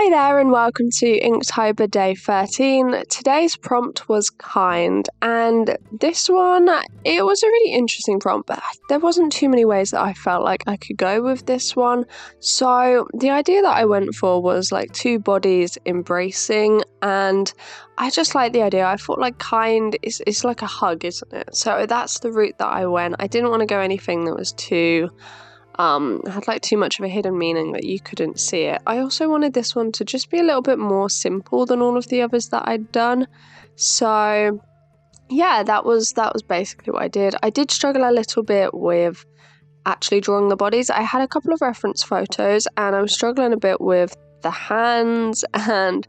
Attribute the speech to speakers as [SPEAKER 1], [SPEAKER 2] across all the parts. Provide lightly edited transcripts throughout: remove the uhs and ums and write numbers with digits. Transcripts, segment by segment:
[SPEAKER 1] Hey there and welcome to Inktober day 13. Today's prompt was kind, and this one, it was a really interesting prompt, but there wasn't too many ways that I felt like I could go with this one. So the idea that I went for was like two bodies embracing, and I just like the idea. I thought like kind is like a hug, isn't it? So that's the route that I went. I didn't want to go anything that was too had like too much of a hidden meaning that you couldn't see it. I also wanted this one to just be a little bit more simple than all of the others that I'd done. So yeah, that was basically what I did. I did struggle a little bit with actually drawing the bodies. I had a couple of reference photos and I was struggling a bit with the hands, and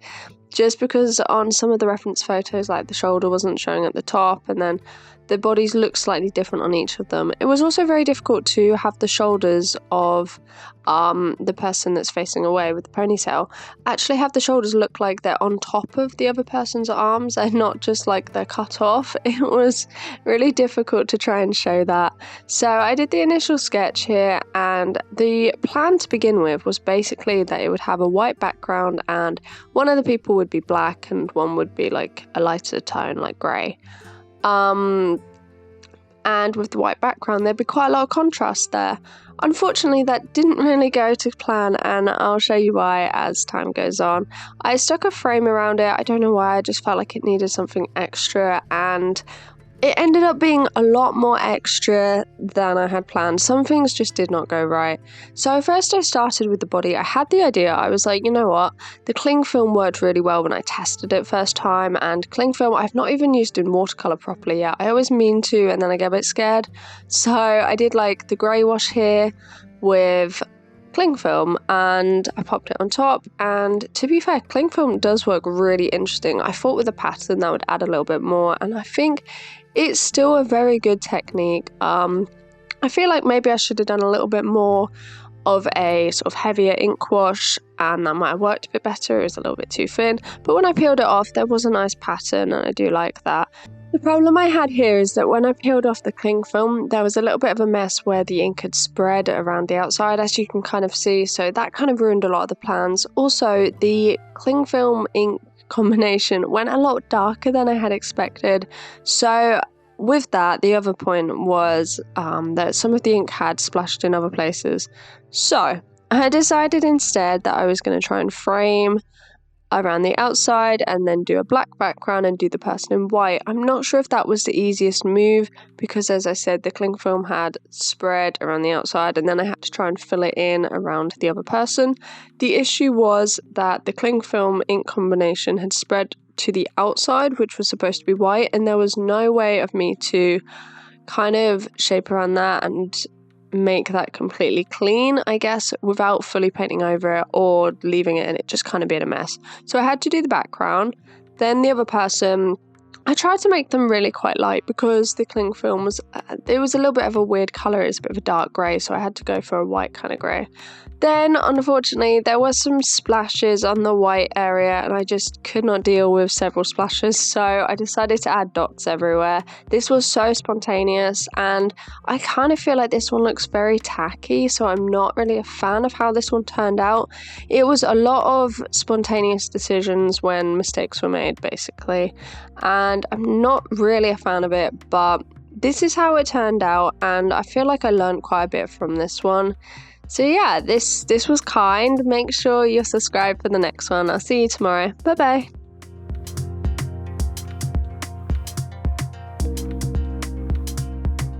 [SPEAKER 1] just because on some of the reference photos, like the shoulder wasn't showing at the top, and then the bodies look slightly different on each of them. It was also very difficult to have the shoulders of the person that's facing away with the ponytail actually have the shoulders look like they're on top of the other person's arms and not just like they're cut off. It was really difficult to try and show that. So I did the initial sketch here, and the plan to begin with was basically that it would have a white background and one of the people would be black and one would be like a lighter tone like grey. And with the white background there'd be quite a lot of contrast there. Unfortunately, that didn't really go to plan, and I'll show you why as time goes on. I stuck a frame around it. I don't know why, I just felt like it needed something extra, and it ended up being a lot more extra than I had planned. Some things just did not go right. So first I started with the body. I had the idea, I was like, you know what, the cling film worked really well when I tested it first time, and cling film I've not even used in watercolour properly yet. I always mean to, and then I get a bit scared. So I did like the grey wash here with cling film and I popped it on top, and to be fair, cling film does work really interesting. I thought with a pattern that would add a little bit more, and I think it's still a very good technique. I feel like maybe I should have done a little bit more of a sort of heavier ink wash, and that might have worked a bit better. It was a little bit too thin, but when I peeled it off there was a nice pattern and I do like that. The problem I had here is that when I peeled off the cling film, there was a little bit of a mess where the ink had spread around the outside, as you can kind of see, so that kind of ruined a lot of the plans. Also, the cling film ink combination went a lot darker than I had expected. So with that, the other point was that some of the ink had splashed in other places. So I decided instead that I was going to try and frame around the outside and then do a black background and do the person in white. I'm not sure if that was the easiest move because, as I said, the cling film had spread around the outside and then I had to try and fill it in around the other person. The issue was that the cling film ink combination had spread to the outside, which was supposed to be white, and there was no way of me to kind of shape around that and make that completely clean, I guess, without fully painting over it or leaving it and it just kind of being a mess. So I had to do the background. Then the other person, I tried to make them really quite light because the cling film was, it was a little bit of a weird colour. It's a bit of a dark grey, so I had to go for a white kind of grey. Then, unfortunately, there were some splashes on the white area and I just could not deal with several splashes, so I decided to add dots everywhere. This was so spontaneous and I kind of feel like this one looks very tacky, so I'm not really a fan of how this one turned out. It was a lot of spontaneous decisions when mistakes were made, basically, and I'm not really a fan of it, but this is how it turned out and I feel like I learned quite a bit from this one. So yeah, this was kind. Make sure you're subscribed for the next one. I'll see you tomorrow. Bye bye.